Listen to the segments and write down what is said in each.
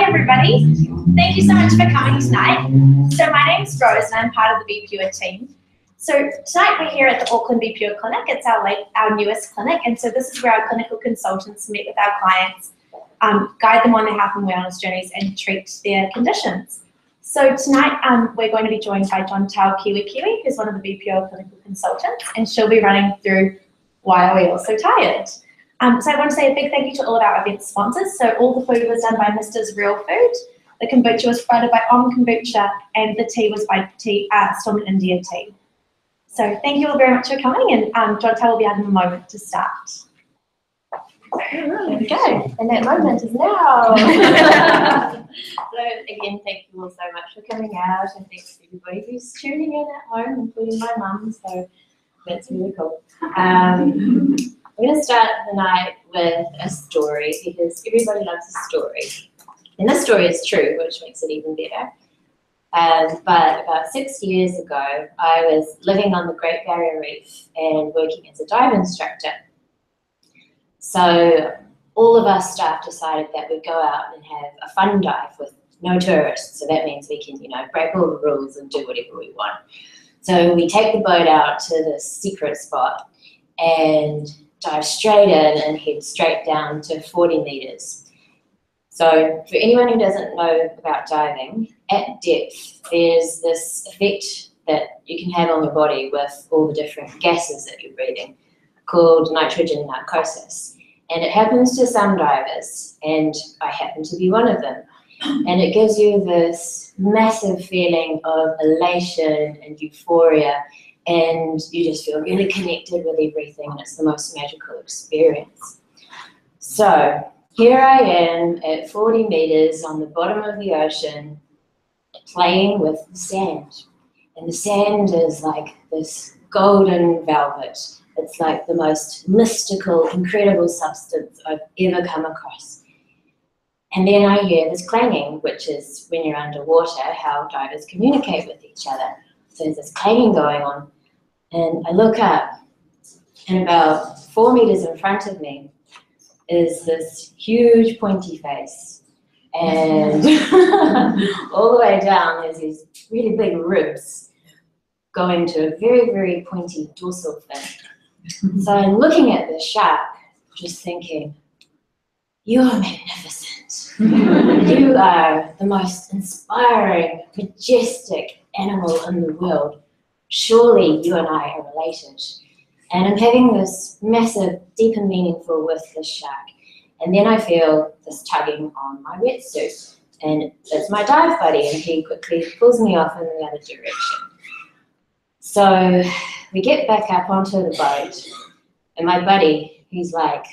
Hi everybody, thank you so much for coming tonight. So my name's Rose and I'm part of the BPUA team. So tonight we're here at the Auckland BPUA Clinic. It's our newest clinic, and so this is where our clinical consultants meet with our clients, guide them on their health and wellness journeys and treat their conditions. So tonight we're going to be joined by Jontel Kiwi, who's one of the BPUA clinical consultants, and she'll be running through Why Are We All So Tired? So I want to say a big thank you to all of our event sponsors. So all the food was done by Mr.'s Real Food, the kombucha was provided by Om Kombucha, and the tea was by Storm India Tea. So thank you all very much for coming, and Jontel will be having a moment to start. There we go, and that moment is now. So again, thank you all so much for coming out, and thanks to everybody who's tuning in at home, including my mum, so that's really cool. I'm going to start the night with a story because everybody loves a story. And this story is true, which makes it even better. But about 6 years ago, I was living on the Great Barrier Reef and working as a dive instructor. So all of us staff decided that we'd go out and have a fun dive with no tourists. So that means we can, break all the rules and do whatever we want. So we take the boat out to this secret spot and dive straight in and head straight down to 40 meters. So for anyone who doesn't know about diving, at depth, there's this effect that you can have on your body with all the different gases that you're breathing called nitrogen narcosis. And it happens to some divers, and I happen to be one of them. And it gives you this massive feeling of elation and euphoria, and you just feel really connected with everything, and it's the most magical experience. So here I am at 40 meters on the bottom of the ocean, playing with the sand. And the sand is like this golden velvet. It's like the most mystical, incredible substance I've ever come across. And then I hear this clanging, which is when you're underwater, how divers communicate with each other. So there's this clanging going on, and I look up, and about 4 meters in front of me is this huge pointy face, and all the way down there's these really big ribs going to a very, very pointy dorsal fin. So I'm looking at this shark, just thinking, you are magnificent. You are the most inspiring, majestic animal in the world. Surely you and I are related. And I'm having this massive, deep and meaningful with this shark. And then I feel this tugging on my wetsuit. And it's my dive buddy, and he quickly pulls me off in the other direction. So we get back up onto the boat, and my buddy, he's like,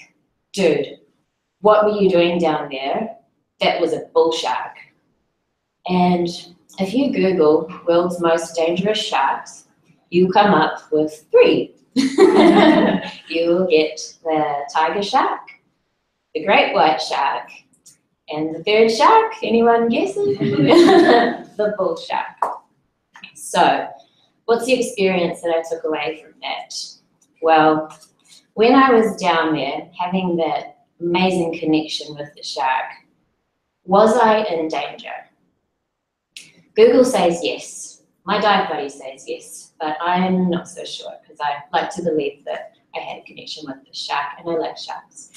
dude, what were you doing down there? That was a bull shark. And if you Google world's most dangerous sharks, you come up with 3. You will get the tiger shark, the great white shark, and the third shark, anyone guessing? The bull shark. So what's the experience that I took away from that? Well, when I was down there having that amazing connection with the shark, was I in danger? Google says yes. My dive buddy says yes, but I'm not so sure because I like to believe that I had a connection with the shark, and I like sharks.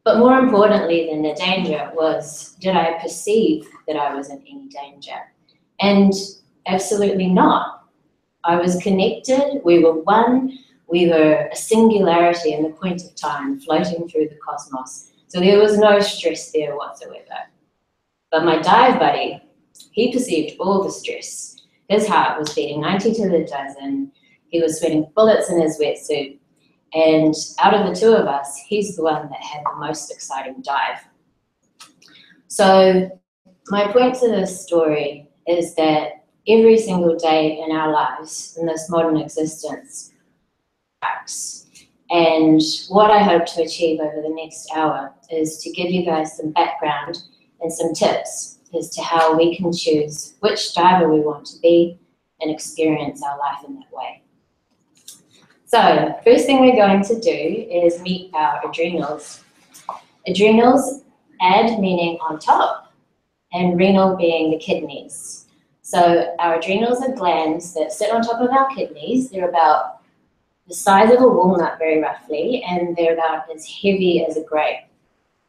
But more importantly than the danger was, did I perceive that I was in any danger? And absolutely not. I was connected, we were one, we were a singularity in the point of time, floating through the cosmos. So there was no stress there whatsoever. But my dive buddy, he perceived all the stress. His heart was beating 90 to the dozen. He was sweating bullets in his wetsuit. And out of the 2 of us, he's the one that had the most exciting dive. So my point to this story is that every single day in our lives, in this modern existence, and what I hope to achieve over the next hour is to give you guys some background and some tips as to how we can choose which diver we want to be and experience our life in that way. So first thing we're going to do is meet our adrenals. Adrenals Ad meaning on top, and renal being the kidneys. So our adrenals are glands that sit on top of our kidneys. They're about the size of a walnut, very roughly, and they're about as heavy as a grape.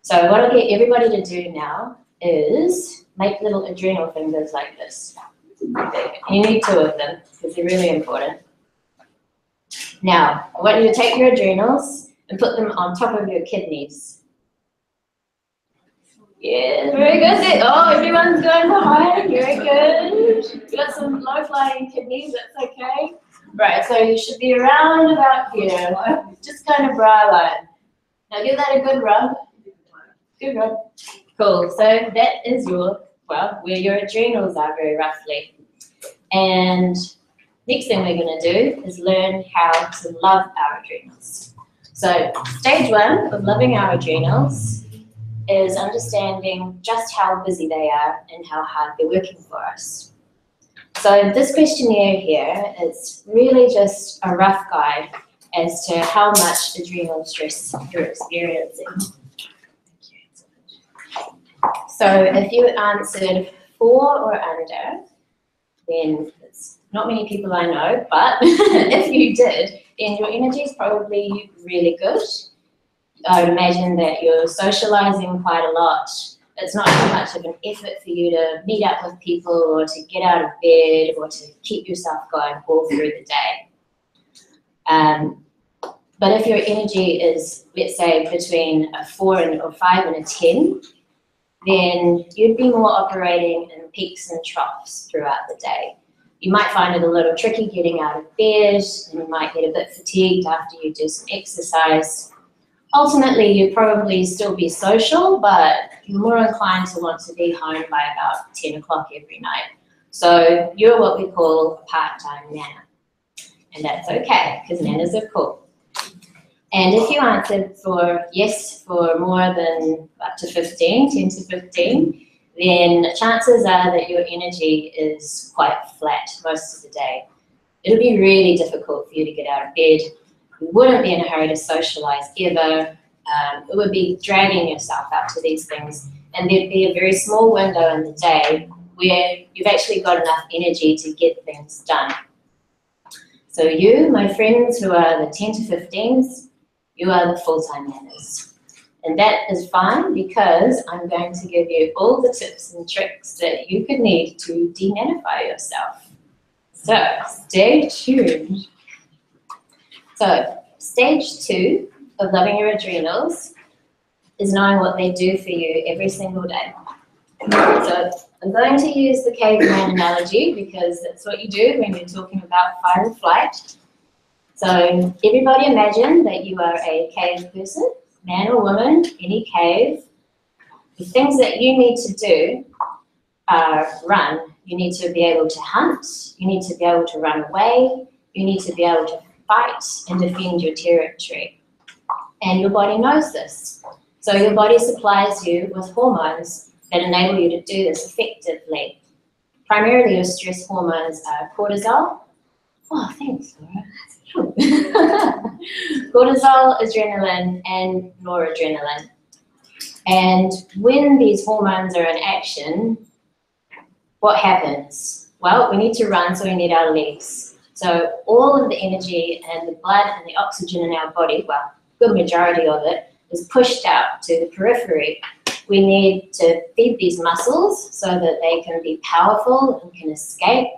So what I'll get everybody to do now is make little adrenal fingers like this. You need 2 of them because they're really important. Now, I want you to take your adrenals and put them on top of your kidneys. Yeah, very good. Oh, everyone's going behind. Very good. You got some low-flying kidneys, that's okay. Right, so you should be around about here, just kind of bra line. Now give that a good rub. Good rub. Cool, so that is your, well, where your adrenals are very roughly. And next thing we're going to do is learn how to love our adrenals. So stage 1 of loving our adrenals is understanding just how busy they are and how hard they're working for us. So this questionnaire here is really just a rough guide as to how much adrenal stress you're experiencing. So if you answered 4 or under, then it's not many people I know, but if you did, then your energy is probably really good. I would imagine that you're socializing quite a lot. It's not too much of an effort for you to meet up with people or to get out of bed or to keep yourself going all through the day. But if your energy is, let's say, between a 4 or 5 and a 10, then you'd be more operating in peaks and troughs throughout the day. You might find it a little tricky getting out of bed, and you might get a bit fatigued after you do some exercise. Ultimately, you'd probably still be social, but you're more inclined to want to be home by about 10 o'clock every night. So you're what we call a part-time nana. And that's okay, because nanas are cool. And if you answered for yes for more than up to 15, 10 to 15, then chances are that your energy is quite flat most of the day. It'll be really difficult for you to get out of bed. You wouldn't be in a hurry to socialize ever. It would be dragging yourself out to these things. And there'd be a very small window in the day where you've actually got enough energy to get things done. So you, my friends who are the 10 to 15s, you are the full-time nanas. And that is fine because I'm going to give you all the tips and tricks that you could need to de-nanify yourself. So stay tuned. So stage 2 of loving your adrenals is knowing what they do for you every single day. So I'm going to use the caveman analogy because that's what you do when you're talking about fight or flight. So everybody imagine that you are a cave person, man or woman, any cave. The things that you need to do are run. You need to be able to hunt, you need to be able to run away, you need to be able to fight and defend your territory. And your body knows this. So your body supplies you with hormones that enable you to do this effectively. Primarily your stress hormones are cortisol. Oh, thanks, Laura. Cortisol, adrenaline, and noradrenaline. And when these hormones are in action, what happens? Well, we need to run, so we need our legs. So all of the energy and the blood and the oxygen in our body, well, a good majority of it, is pushed out to the periphery. We need to feed these muscles so that they can be powerful and can escape.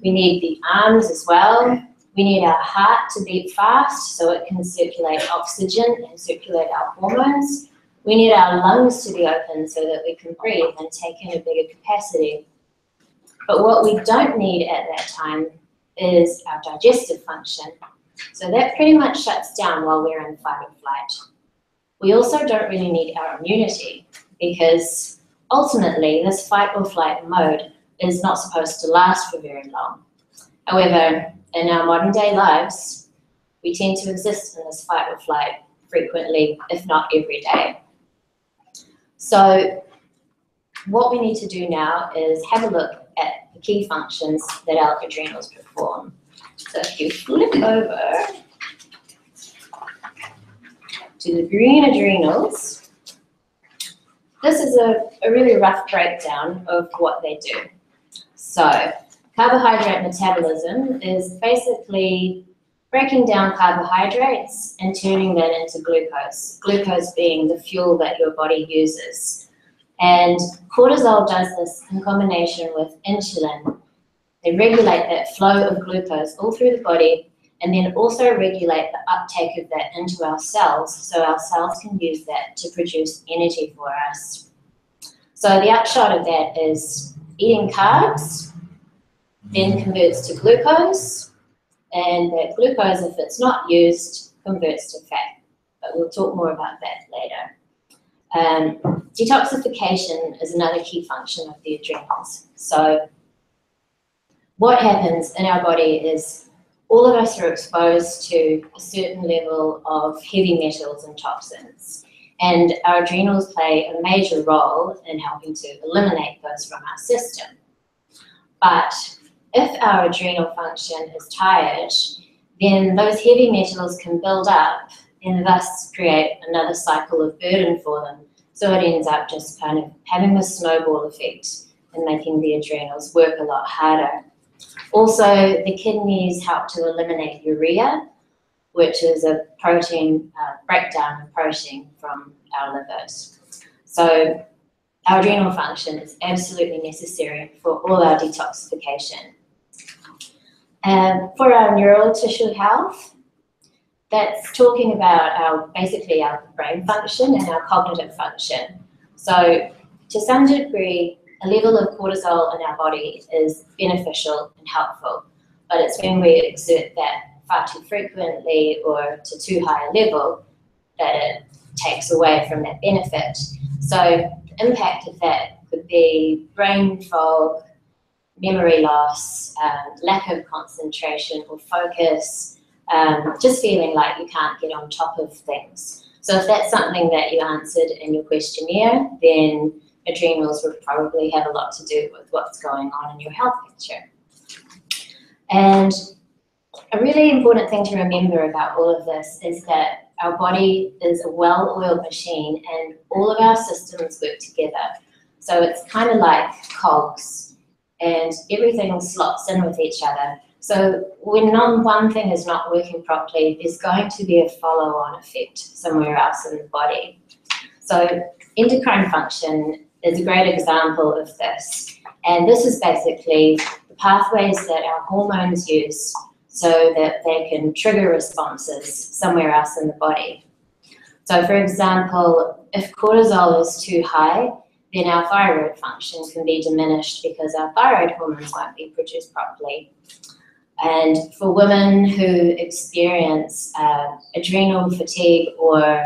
We need the arms as well. We need our heart to beat fast so it can circulate oxygen and circulate our hormones. We need our lungs to be open so that we can breathe and take in a bigger capacity. But what we don't need at that time is our digestive function. So that pretty much shuts down while we're in fight or flight. We also don't really need our immunity because ultimately this fight or flight mode is not supposed to last for very long. However, in our modern day lives, we tend to exist in this fight or flight frequently, if not every day. So what we need to do now is have a look at the key functions that our adrenals perform. So if you flip over to the green adrenals, this is a really rough breakdown of what they do. So carbohydrate metabolism is basically breaking down carbohydrates and turning that into glucose, glucose being the fuel that your body uses. And cortisol does this in combination with insulin. They regulate that flow of glucose all through the body and then also regulate the uptake of that into our cells so our cells can use that to produce energy for us. So the upshot of that is eating carbs then converts to glucose, and that glucose, if it's not used, converts to fat. But we'll talk more about that later. Detoxification is another key function of the adrenals. So what happens in our body is all of us are exposed to a certain level of heavy metals and toxins, and our adrenals play a major role in helping to eliminate those from our system. But if our adrenal function is tired, then those heavy metals can build up and thus create another cycle of burden for them. So it ends up just kind of having this snowball effect and making the adrenals work a lot harder. Also, the kidneys help to eliminate urea, which is a protein, breakdown of protein from our livers. So our adrenal function is absolutely necessary for all our detoxification. For our neural tissue health, that's talking about basically our brain function and our cognitive function. So to some degree, a level of cortisol in our body is beneficial and helpful, but it's when we exert that far too frequently or to too high a level that it takes away from that benefit. So the impact of that could be brain fog, memory loss, lack of concentration or focus, just feeling like you can't get on top of things. So if that's something that you answered in your questionnaire, then adrenals would probably have a lot to do with what's going on in your health picture. And a really important thing to remember about all of this is that our body is a well-oiled machine and all of our systems work together. So it's kind of like cogs and everything slots in with each other. So when one thing is not working properly, there's going to be a follow-on effect somewhere else in the body. So endocrine function is a great example of this. And this is basically the pathways that our hormones use so that they can trigger responses somewhere else in the body. So for example, if cortisol is too high, then our thyroid function can be diminished because our thyroid hormones won't be produced properly. And for women who experience adrenal fatigue or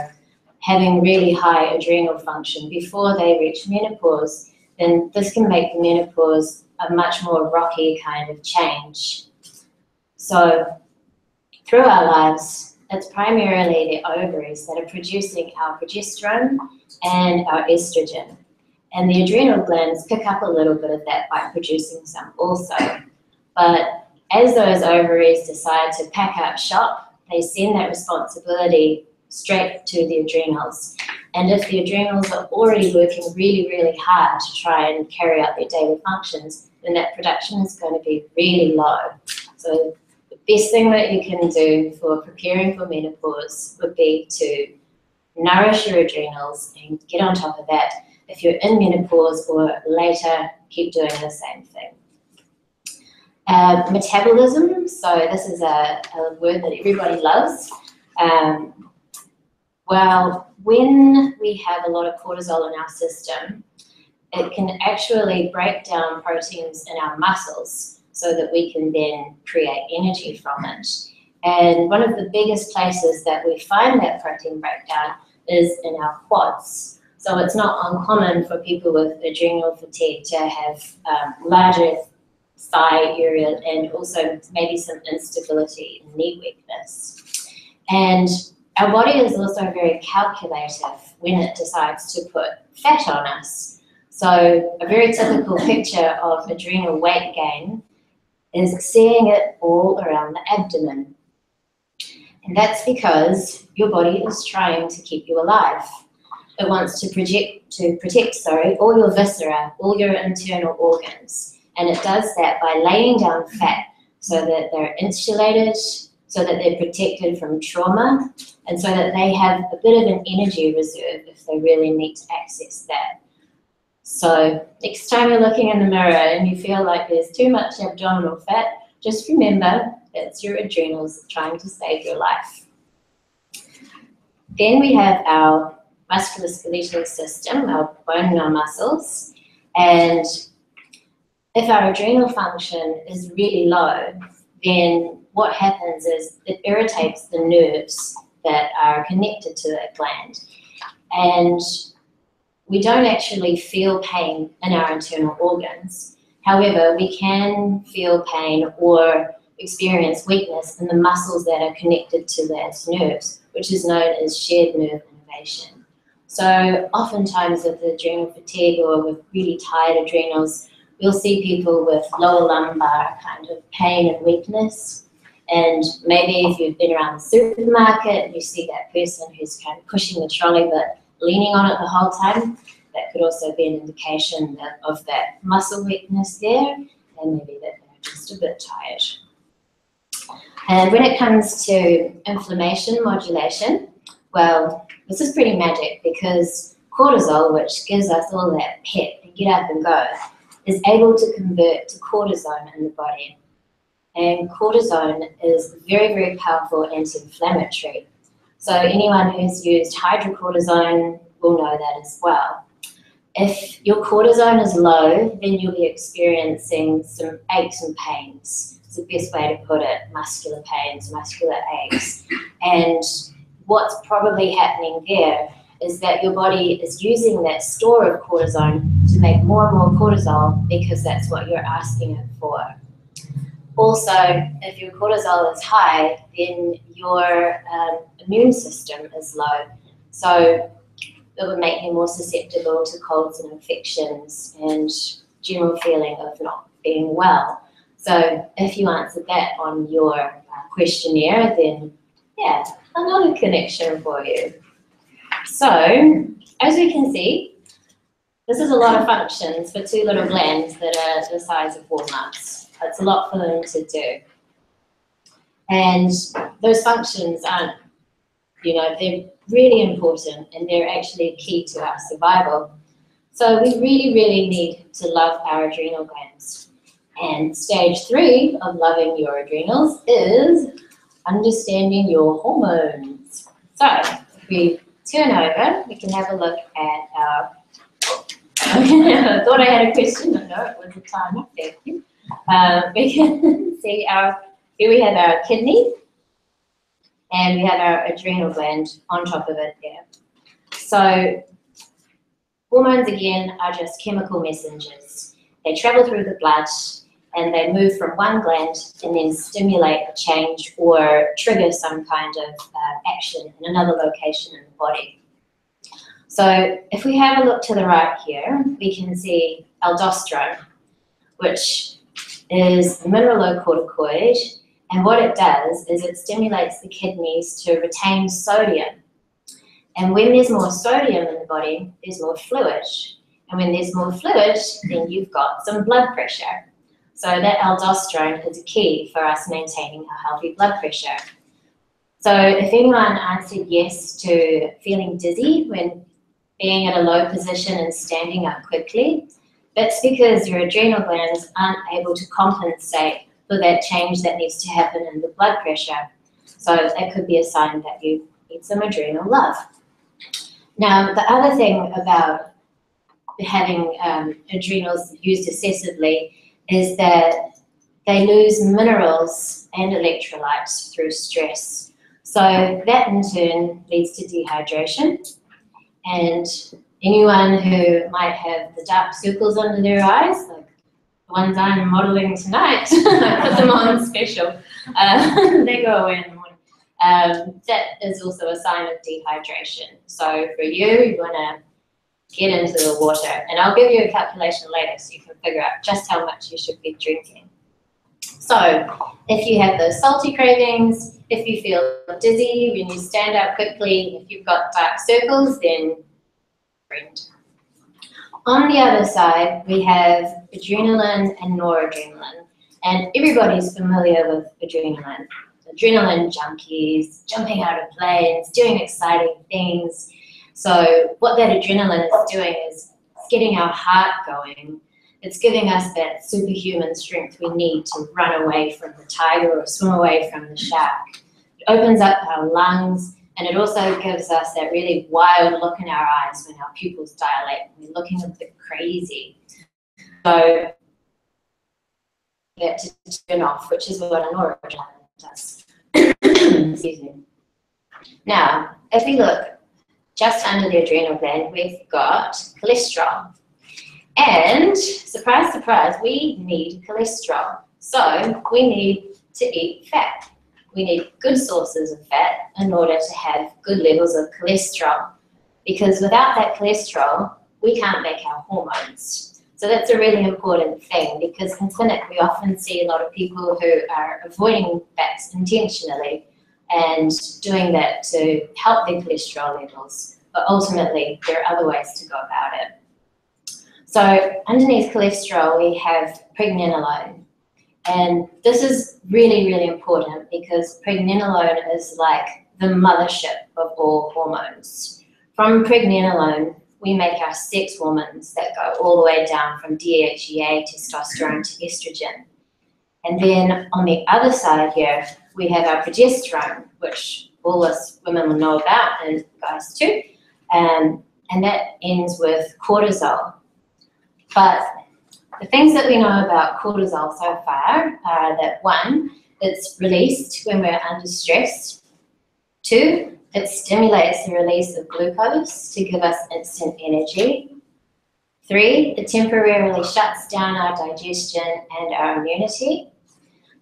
having really high adrenal function before they reach menopause, then this can make the menopause a much more rocky kind of change. So through our lives, it's primarily the ovaries that are producing our progesterone and our estrogen. And the adrenal glands pick up a little bit of that by producing some also. But as those ovaries decide to pack up shop, they send that responsibility straight to the adrenals. And if the adrenals are already working really, really hard to try and carry out their daily functions, then that production is going to be really low. So the best thing that you can do for preparing for menopause would be to nourish your adrenals and get on top of that. If you're in menopause or later, keep doing the same thing. Metabolism, so this is a word that everybody loves. Well, when we have a lot of cortisol in our system, it can actually break down proteins in our muscles so that we can then create energy from it. And one of the biggest places that we find that protein breakdown is in our quads. So it's not uncommon for people with adrenal fatigue to have larger thigh area and also maybe some instability and knee weakness. And our body is also very calculative when it decides to put fat on us. So a very typical picture of adrenal weight gain is seeing it all around the abdomen. And that's because your body is trying to keep you alive. it wants to protect all your viscera, all your internal organs. And it does that by laying down fat so that they're insulated, so that they're protected from trauma, and so that they have a bit of an energy reserve if they really need to access that. So next time you're looking in the mirror and you feel like there's too much abdominal fat, just remember it's your adrenals trying to save your life. Then we have our musculoskeletal system, our bone and our muscles. And if our adrenal function is really low, then what happens is it irritates the nerves that are connected to that gland. And we don't actually feel pain in our internal organs. However, we can feel pain or experience weakness in the muscles that are connected to those nerves, which is known as shared nerve innervation. So oftentimes with adrenal fatigue or with really tired adrenals, we'll see people with lower lumbar kind of pain and weakness. And maybe if you've been around the supermarket and you see that person who's kind of pushing the trolley but leaning on it the whole time, that could also be an indication of that muscle weakness there, and maybe that they're just a bit tired. And when it comes to inflammation modulation, well, this is pretty magic because cortisol, which gives us all that pep and get up and go, is able to convert to cortisone in the body. And cortisone is very, very powerful anti-inflammatory. So anyone who's used hydrocortisone will know that as well. If your cortisone is low, then you'll be experiencing some aches and pains. It's the best way to put it, muscular pains, muscular aches. And what's probably happening there is that your body is using that store of cortisone to make more and more cortisol because that's what you're asking it for. Also, if your cortisol is high, then your immune system is low. So it would make you more susceptible to colds and infections and general feeling of not being well. So if you answered that on your questionnaire, then yeah, another connection for you. So as we can see, this is a lot of functions for two little glands that are the size of walnuts. It's a lot for them to do. And those functions aren't, they're really important and they're actually key to our survival. So we really, really need to love our adrenal glands. And stage 3 of loving your adrenals is understanding your hormones. So if we turn over, we can have a look at our, I thought I had a question, but no, it was a timer, thank you. We can see here we have our kidney and we have our adrenal gland on top of it there. So hormones again are just chemical messengers. They travel through the blood and they move from one gland and then stimulate a change or trigger some kind of action in another location in the body. So if we have a look to the right here, we can see aldosterone, which is a mineralocorticoid, and what it does is it stimulates the kidneys to retain sodium. And when there's more sodium in the body, there's more fluid. And when there's more fluid, then you've got some blood pressure. So that aldosterone is a key for us maintaining a healthy blood pressure. So if anyone answered yes to feeling dizzy when being at a low position and standing up quickly, that's because your adrenal glands aren't able to compensate for that change that needs to happen in the blood pressure. So that could be a sign that you need some adrenal love. Now, the other thing about having adrenals used excessively is that they lose minerals and electrolytes through stress. So that in turn leads to dehydration. And anyone who might have the dark circles under their eyes, like the ones I'm modelling tonight, I put them on special, they go away in the morning. That is also a sign of dehydration. So for you want to get into the water. And I'll give you a calculation later so you can figure out just how much you should be drinking. So if you have those salty cravings, if you feel dizzy when you stand up quickly, if you've got dark circles, then friend. On the other side, we have adrenaline and noradrenaline. And everybody's familiar with adrenaline. Adrenaline junkies, jumping out of planes, doing exciting things. So what that adrenaline is doing is getting our heart going. It's giving us that superhuman strength we need to run away from the tiger or swim away from the shark. It opens up our lungs, and it also gives us that really wild look in our eyes when our pupils dilate. We're looking a bit crazy. So get to turn off, which is what a noradrenaline does. Excuse me. Now, if we look just under the adrenal gland, we've got cholesterol. And surprise, surprise, we need cholesterol. So we need to eat fat. We need good sources of fat in order to have good levels of cholesterol. Because without that cholesterol, we can't make our hormones. So that's a really important thing, because in clinic we often see a lot of people who are avoiding fats intentionally and doing that to help their cholesterol levels. But ultimately, there are other ways to go about it. So underneath cholesterol, we have pregnenolone. And this is really, really important because pregnenolone is like the mothership of all hormones. From pregnenolone, we make our sex hormones that go all the way down from DHEA, testosterone, to estrogen. And then on the other side here, we have our progesterone, which all us women will know about, and guys too. And that ends with cortisol. But the things that we know about cortisol so far are that 1, it's released when we're under stress. 2, it stimulates the release of glucose to give us instant energy. 3, it temporarily shuts down our digestion and our immunity.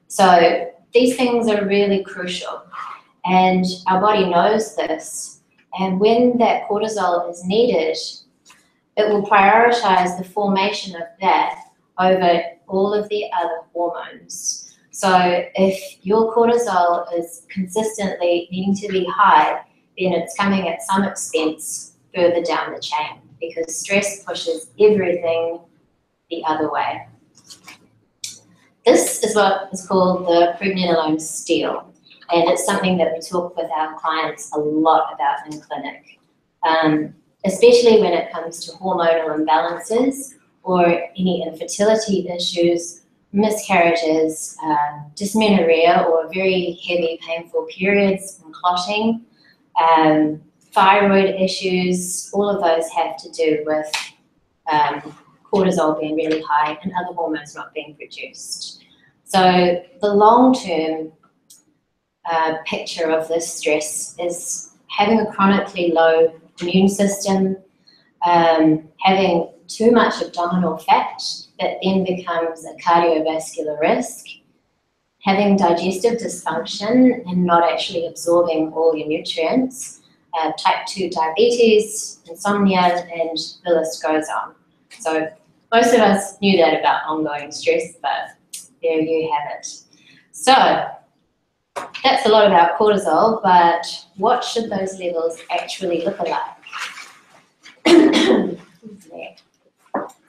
So these things are really crucial, and our body knows this. And when that cortisol is needed, it will prioritize the formation of that over all of the other hormones. So if your cortisol is consistently needing to be high, then it's coming at some expense further down the chain, because stress pushes everything the other way. This is what is called the pregnenolone steal, and it's something that we talk with our clients a lot about in clinic, especially when it comes to hormonal imbalances or any infertility issues, miscarriages, dysmenorrhea or very heavy painful periods and clotting, thyroid issues. All of those have to do with cortisol being really high and other hormones not being produced. So the long-term picture of this stress is having a chronically low immune system, having too much abdominal fat that then becomes a cardiovascular risk, having digestive dysfunction and not actually absorbing all your nutrients, type 2 diabetes, insomnia, and the list goes on. So most of us knew that about ongoing stress, but there you have it. So that's a lot about cortisol, but what should those levels actually look like?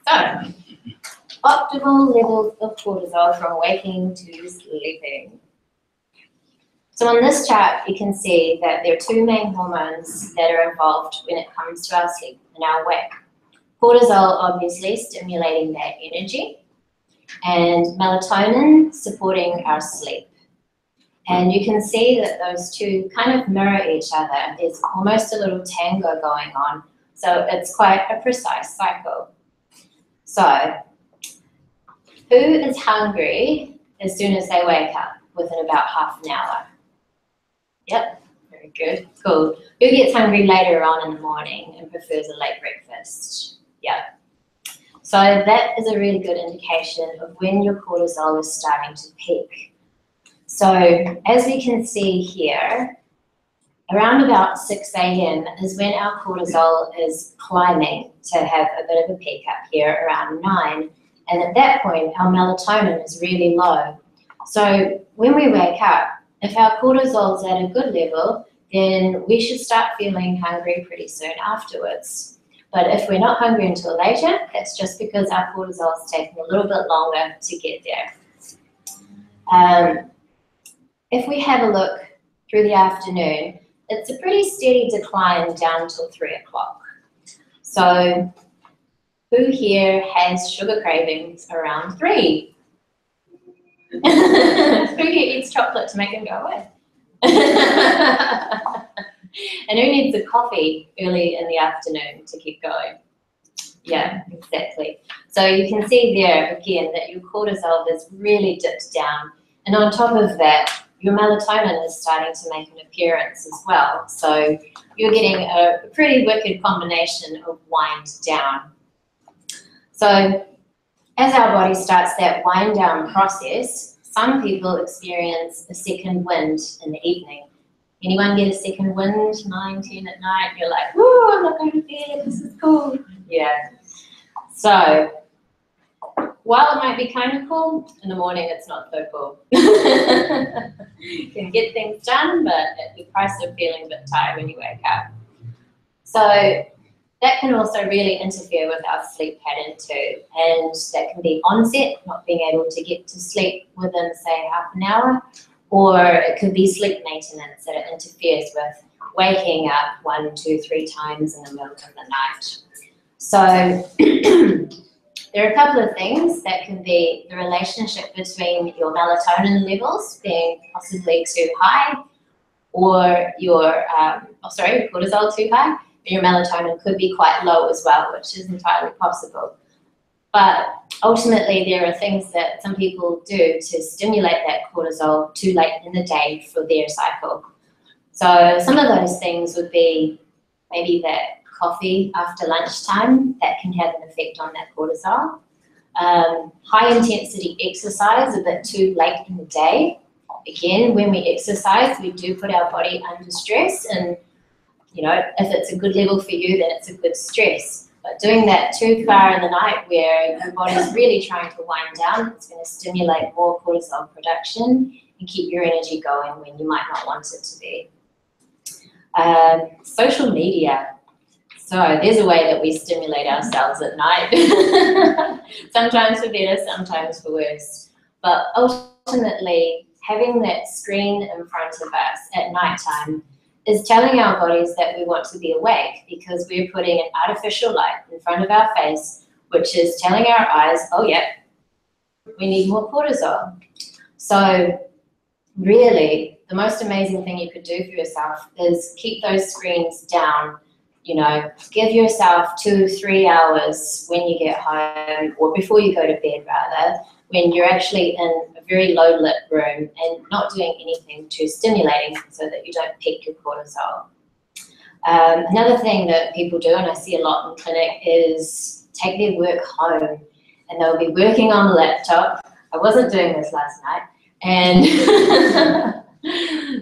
So, optimal levels of cortisol from waking to sleeping. So on this chart, you can see that there are 2 main hormones that are involved when it comes to our sleep and our wake. Cortisol obviously stimulating that energy, and melatonin supporting our sleep. And you can see that those 2 kind of mirror each other. There's almost a little tango going on, so it's quite a precise cycle. So, who is hungry as soon as they wake up within about half an hour? Yep, very good, cool. Who gets hungry later on in the morning and prefers a late breakfast? Yep. So that is a really good indication of when your cortisol is starting to peak. So as we can see here, around about 6 a.m. is when our cortisol is climbing to have a bit of a peak up here around 9. And at that point, our melatonin is really low. So when we wake up, if our cortisol is at a good level, then we should start feeling hungry pretty soon afterwards. But if we're not hungry until later, that's just because our cortisol is taking a little bit longer to get there. If we have a look through the afternoon, it's a pretty steady decline down till 3 o'clock. So who here has sugar cravings around 3? Who here eats chocolate to make them go away? And who needs a coffee early in the afternoon to keep going? Yeah, exactly. So you can see there again that your cortisol has really dipped down. And on top of that, your melatonin is starting to make an appearance as well. So you're getting a pretty wicked combination of wind down. So as our body starts that wind down process, some people experience a second wind in the evening. Anyone get a second wind, 9, 10 at night? You're like, woo, I'm not going to bed, this is cool. Yeah. So while it might be kind of cool, in the morning it's not so cool. You can get things done, but at the price of feeling a bit tired when you wake up. So that can also really interfere with our sleep pattern too. And that can be onset, not being able to get to sleep within, say, half an hour, or it could be sleep maintenance that it interferes with waking up 1, 2, 3 times in the middle of the night. So there are a couple of things that can be the relationship between your melatonin levels being possibly too high, or your cortisol too high. Your melatonin could be quite low as well, which is entirely possible. But ultimately, there are things that some people do to stimulate that cortisol too late in the day for their cycle. So some of those things would be maybe that coffee after lunchtime, that can have an effect on that cortisol. High intensity exercise a bit too late in the day. Again, when we exercise, we do put our body under stress, and you know, if it's a good level for you, then it's a good stress. But doing that too far in the night where your body's really trying to wind down, it's going to stimulate more cortisol production and keep your energy going when you might not want it to be. Social media. So there's a way that we stimulate ourselves at night. Sometimes for better, sometimes for worse. But ultimately, having that screen in front of us at nighttime is telling our bodies that we want to be awake, because we're putting an artificial light in front of our face, which is telling our eyes, oh yeah, we need more cortisol. So really, the most amazing thing you could do for yourself is keep those screens down. You know, give yourself 2-3 hours when you get home, or before you go to bed rather, when you're actually in a very low lit room and not doing anything too stimulating so that you don't peak your cortisol. Another thing that people do, and I see a lot in clinic, is take their work home, and they'll be working on the laptop. I wasn't doing this last night, and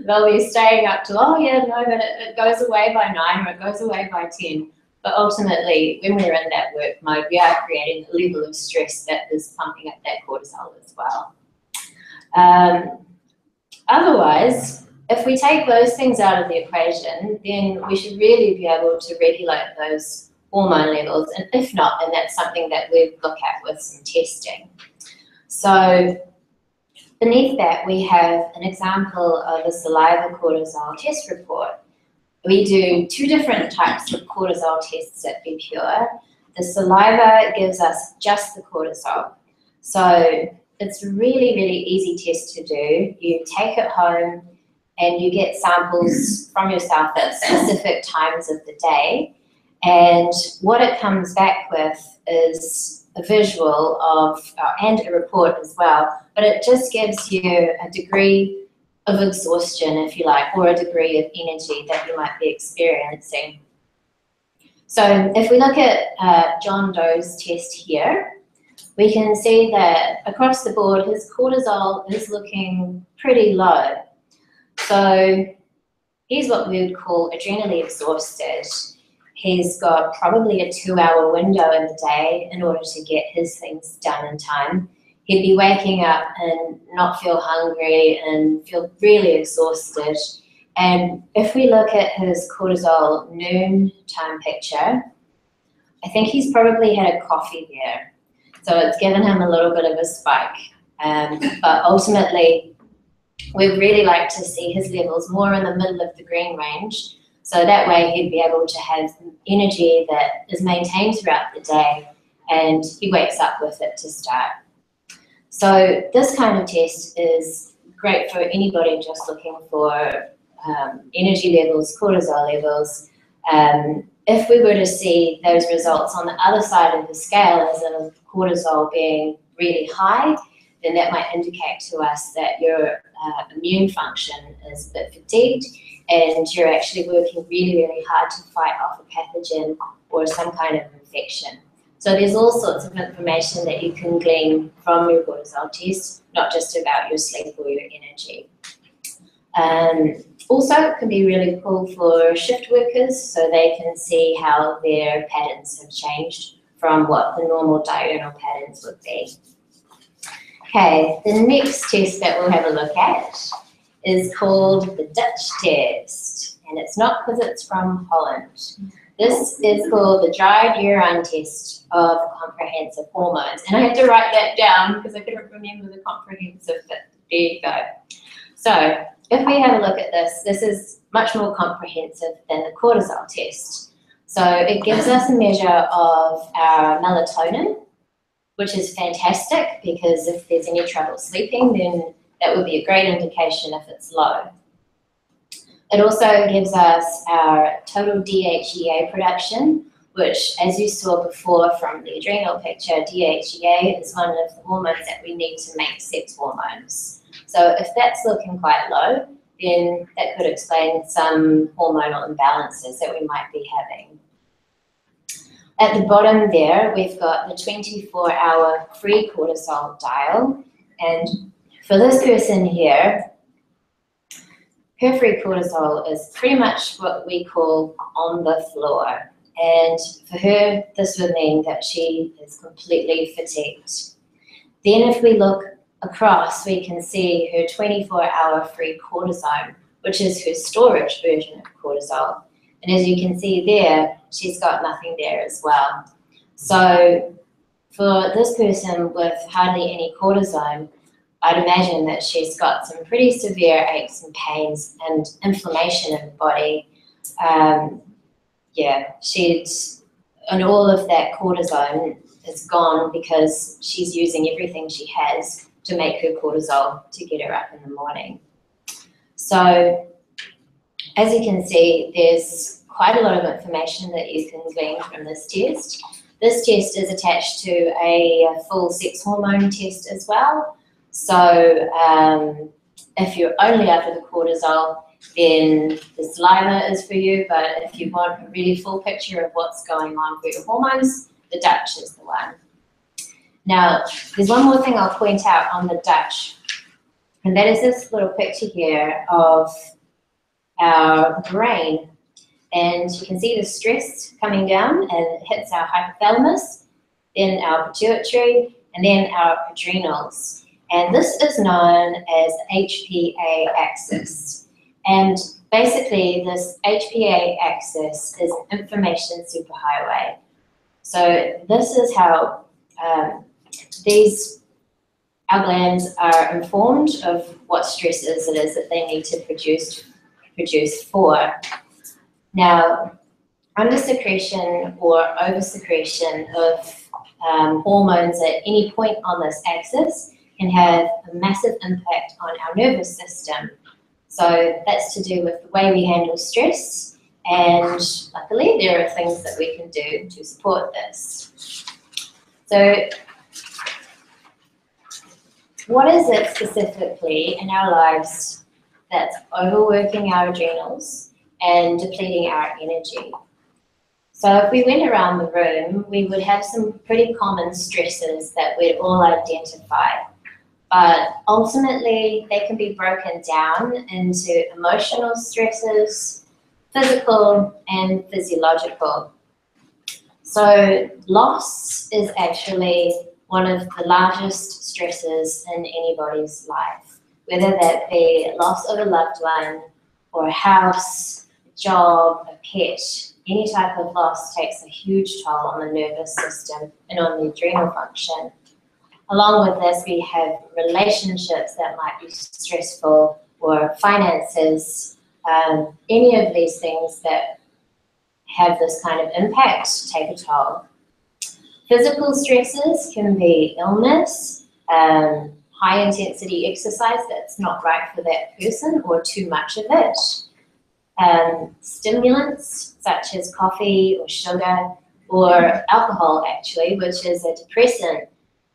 they'll be staying up till, oh yeah, no, but it goes away by 9 or it goes away by 10. But ultimately, when we're in that work mode, we are creating a level of stress that is pumping up that cortisol as well. Otherwise, if we take those things out of the equation, then we should really be able to regulate those hormone levels. And if not, then that's something that we look at with some testing. So beneath that, we have an example of a saliva cortisol test report. We do 2 different types of cortisol tests at Be Pure. The saliva gives us just the cortisol. So it's a really, really easy test to do. You take it home and you get samples from yourself at specific times of the day. And what it comes back with is a visual of, and a report as well, but it just gives you a degree of exhaustion, if you like, or a degree of energy that you might be experiencing. So if we look at John Doe's test here, we can see that across the board, his cortisol is looking pretty low. So he's what we would call adrenally exhausted. He's got probably a 2-hour window in the day in order to get his things done in time. He'd be waking up and not feel hungry and feel really exhausted. And if we look at his cortisol noon time picture, I think he's probably had a coffee there. So it's given him a little bit of a spike. But ultimately, we'd really like to see his levels more in the middle of the green range. So that way he'd be able to have energy that is maintained throughout the day and he wakes up with it to start. So this kind of test is great for anybody just looking for energy levels, cortisol levels. If we were to see those results on the other side of the scale, as in cortisol being really high, then that might indicate to us that your immune function is a bit fatigued and you're actually working really, really hard to fight off a pathogen or some kind of infection. So there's all sorts of information that you can glean from your cortisol test, not just about your sleep or your energy. Also, it can be really cool for shift workers so they can see how their patterns have changed from what the normal diurnal patterns would be. Okay, the next test that we'll have a look at is called the Dutch test, and it's not because it's from Holland. This is called the dried urine test of comprehensive hormones, and I had to write that down because I couldn't remember the comprehensive bit. There you go. So if we have a look at this, this is much more comprehensive than the cortisol test. So it gives us a measure of our melatonin, which is fantastic because if there's any trouble sleeping, then that would be a great indication if it's low. It also gives us our total DHEA production, which, as you saw before from the adrenal picture, DHEA is one of the hormones that we need to make sex hormones. So if that's looking quite low, then that could explain some hormonal imbalances that we might be having. At the bottom there, we've got the 24-hour free cortisol dial. And for this person here, her free cortisol is pretty much what we call on the floor. And for her, this would mean that she is completely fatigued. Then if we look across, we can see her 24-hour free cortisone, which is her storage version of cortisol. And as you can see there, she's got nothing there as well. So for this person with hardly any cortisone, I'd imagine that she's got some pretty severe aches and pains and inflammation in the body. And all of that cortisone is gone because she's using everything she has to make her cortisol to get her up in the morning. So as you can see, there's quite a lot of information that you can glean from this test. This test is attached to a full sex hormone test as well. So if you're only after the cortisol, then the saliva is for you, but if you want a really full picture of what's going on for your hormones, the Dutch is the one. Now, there's one more thing I'll point out on the Dutch, and that is this little picture here of our brain. And you can see the stress coming down and it hits our hypothalamus, then our pituitary, and then our adrenals. And this is known as the HPA axis. And basically this HPA axis is an information superhighway. So this is how our glands are informed of what stresses it is that they need to produce for. Now, under-secretion or over-secretion of hormones at any point on this axis can have a massive impact on our nervous system. So that's to do with the way we handle stress, and luckily there are things that we can do to support this. So what is it specifically in our lives that's overworking our adrenals and depleting our energy? So if we went around the room, we would have some pretty common stresses that we'd all identify. But ultimately, they can be broken down into emotional stresses, physical and physiological. So loss is actually one of the largest stresses in anybody's life, whether that be loss of a loved one or a house, a job, a pet. any type of loss takes a huge toll on the nervous system and on the adrenal function. Along with this, we have relationships that might be stressful, or finances, any of these things that have this kind of impact take a toll. Physical stresses can be illness, high intensity exercise that's not right for that person, or too much of it. Stimulants such as coffee or sugar or alcohol actually, which is a depressant.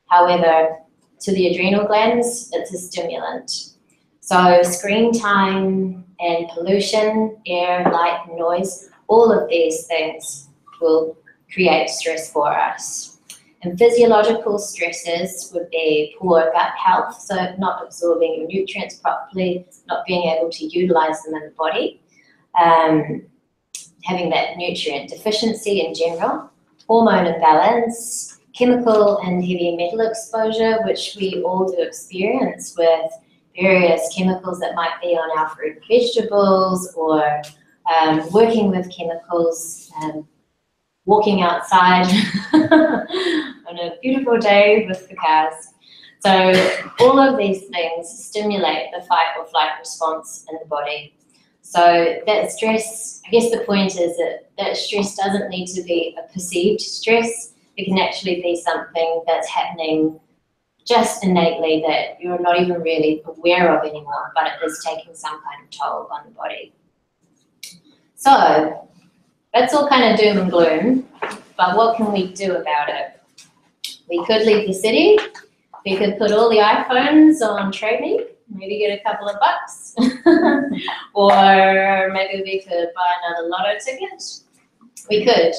However, to the adrenal glands, it's a stimulant. So screen time and pollution, air, light, noise, all of these things will create stress for us. And physiological stresses would be poor gut health, so not absorbing your nutrients properly, not being able to utilize them in the body, having that nutrient deficiency in general, hormone imbalance, chemical and heavy metal exposure, which we all do experience with various chemicals that might be on our fruit and vegetables, or working with chemicals, walking outside on a beautiful day with the cars. So all of these things stimulate the fight or flight response in the body. So that stress, I guess the point is that stress doesn't need to be a perceived stress. It can actually be something that's happening just innately that you're not even really aware of anymore, but it is taking some kind of toll on the body. So that's all kind of doom and gloom, but what can we do about it? We could leave the city. We could put all the iPhones on Trade Me, maybe get a couple of bucks, or maybe we could buy another lotto ticket. We could.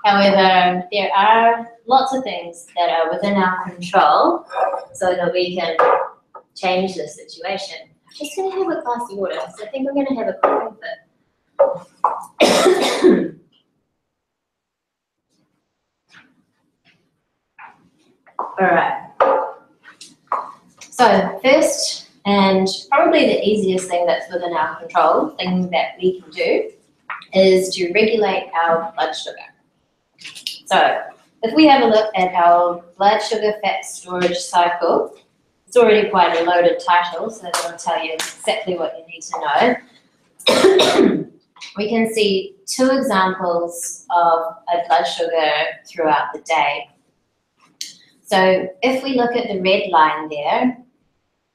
However, there are lots of things that are within our control so that we can change the situation. I'm just going to have a glass of water, so I think I'm going to have a coffee fit. All right. So first, and probably the easiest thing that's within our control, thing that we can do, is to regulate our blood sugar. So if we have a look at our blood sugar fat storage cycle, it's already quite a loaded title, so that'll tell you exactly what you need to know. We can see two examples of a blood sugar throughout the day. So if we look at the red line there,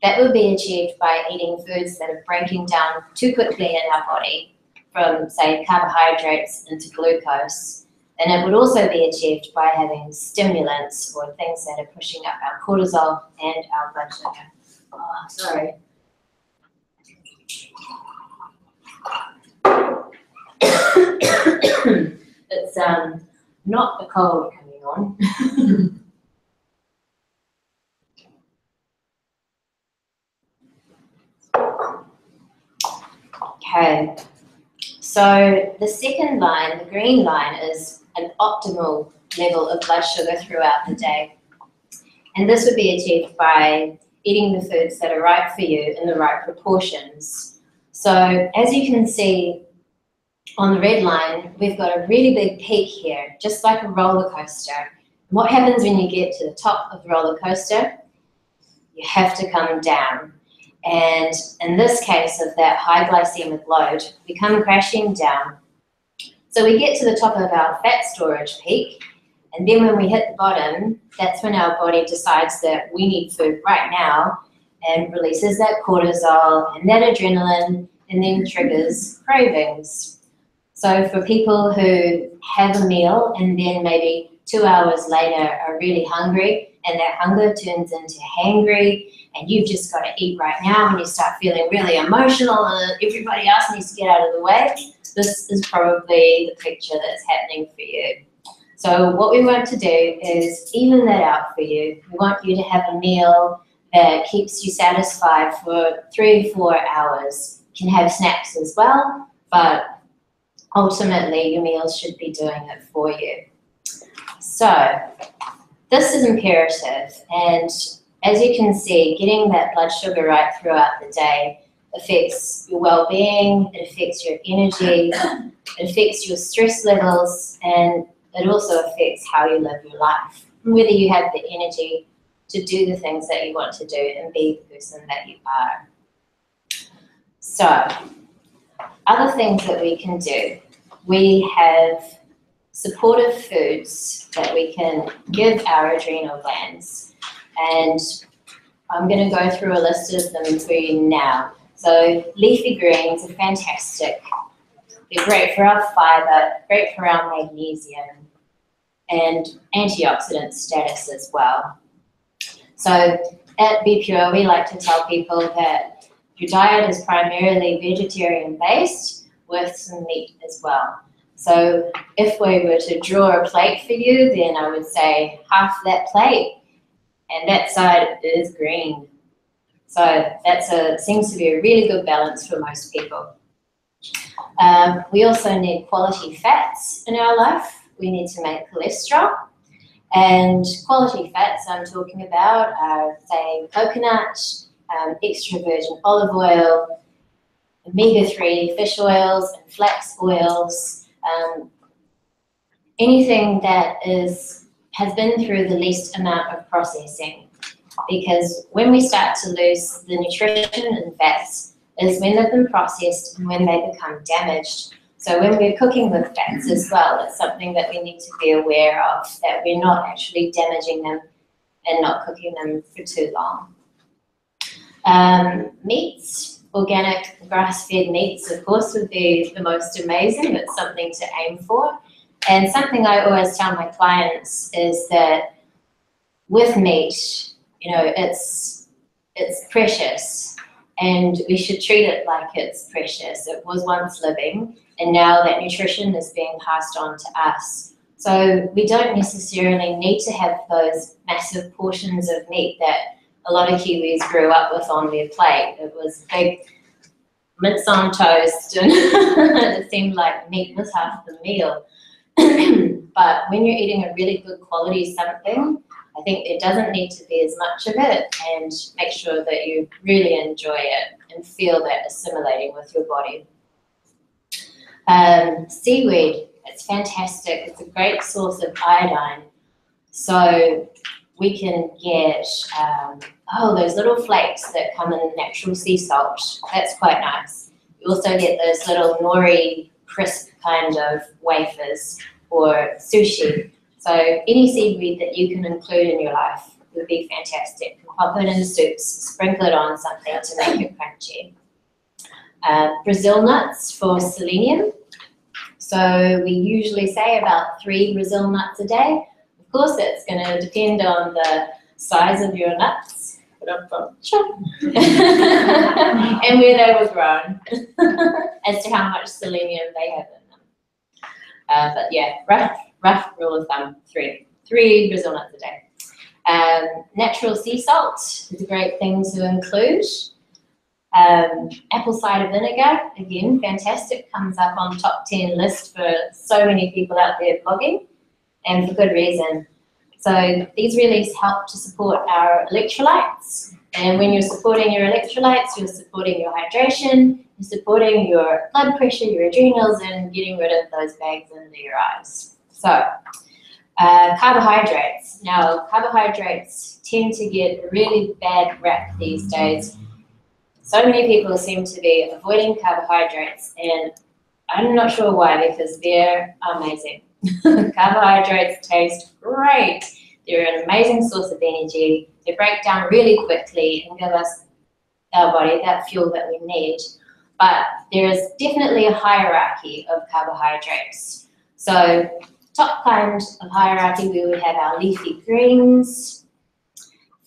that would be achieved by eating foods that are breaking down too quickly in our body, from, say, carbohydrates into glucose. And it would also be achieved by having stimulants, or things that are pushing up our cortisol and our blood sugar. Oh, sorry. It's not the cold coming on. Okay, so the second line, the green line, is an optimal level of blood sugar throughout the day. And this would be achieved by eating the foods that are right for you in the right proportions. So as you can see on the red line, we've got a really big peak here, just like a roller coaster. And what happens when you get to the top of the roller coaster? You have to come down. And in this case of that high glycemic load, we come crashing down. So we get to the top of our fat storage peak, and then when we hit the bottom, that's when our body decides that we need food right now and releases that cortisol and that adrenaline, and then triggers cravings. So for people who have a meal and then maybe 2 hours later are really hungry, and that hunger turns into hangry, and you've just got to eat right now, and you start feeling really emotional and everybody else needs to get out of the way, this is probably the picture that's happening for you. So what we want to do is even that out for you. We want you to have a meal that keeps you satisfied for 3 or 4 hours. You can have snacks as well, but ultimately your meals should be doing it for you. So this is imperative, and as you can see, getting that blood sugar right throughout the day affects your well-being, it affects your energy, it affects your stress levels, and it also affects how you live your life, whether you have the energy to do the things that you want to do and be the person that you are. So, other things that we can do. We have supportive foods that we can give our adrenal glands, and I'm going to go through a list of them for you now. So leafy greens are fantastic. They're great for our fibre, great for our magnesium, and antioxidant status as well. So at Be Pure, we like to tell people that your diet is primarily vegetarian based with some meat as well. So if we were to draw a plate for you, then I would say half that plate, and that side is green. So that seems to be a really good balance for most people. We also need quality fats in our life. We need to make cholesterol. And quality fats I'm talking about are, say, coconut, extra virgin olive oil, omega-3 fish oils and flax oils, anything that has been through the least amount of processing. Because when we start to lose the nutrition and fats is when they've been processed and when they become damaged. So when we're cooking with fats as well, it's something that we need to be aware of, that we're not actually damaging them and not cooking them for too long. Meats, organic grass-fed meats, of course, would be the most amazing. It's something to aim for. And something I always tell my clients is that with meat, you know, it's precious, and we should treat it like it's precious. It was once living, and now that nutrition is being passed on to us. So we don't necessarily need to have those massive portions of meat that a lot of Kiwis grew up with on their plate. It was big mince on toast, and it seemed like meat was half the meal. But when you're eating a really good quality something, I think there doesn't need to be as much of it, and make sure that you really enjoy it and feel that assimilating with your body. Seaweed, it's fantastic. It's a great source of iodine. So we can get, those little flakes that come in natural sea salt. That's quite nice. You also get those little nori crisp kind of wafers or sushi. So any seaweed that you can include in your life would be fantastic. You can pop it in soups, sprinkle it on something to make it crunchy. Brazil nuts for selenium. So we usually say about 3 Brazil nuts a day. Of course, it's going to depend on the size of your nuts and where they were grown as to how much selenium they have in them. But yeah, rough rule of thumb, 3 Brazil nuts a day. Natural sea salt is a great thing to include. Apple cider vinegar, again, fantastic, comes up on top 10 list for so many people out there blogging, and for good reason. So these really help to support our electrolytes, and when you're supporting your electrolytes, you're supporting your hydration, you're supporting your blood pressure, your adrenals, and getting rid of those bags under your eyes. So carbohydrates. Now, carbohydrates tend to get a really bad rap these days. So many people seem to be avoiding carbohydrates, and I'm not sure why, because they're amazing. Carbohydrates taste great. They're an amazing source of energy. They break down really quickly and give us, our body, that fuel that we need. But there is definitely a hierarchy of carbohydrates. So top kind of hierarchy, we would have our leafy greens.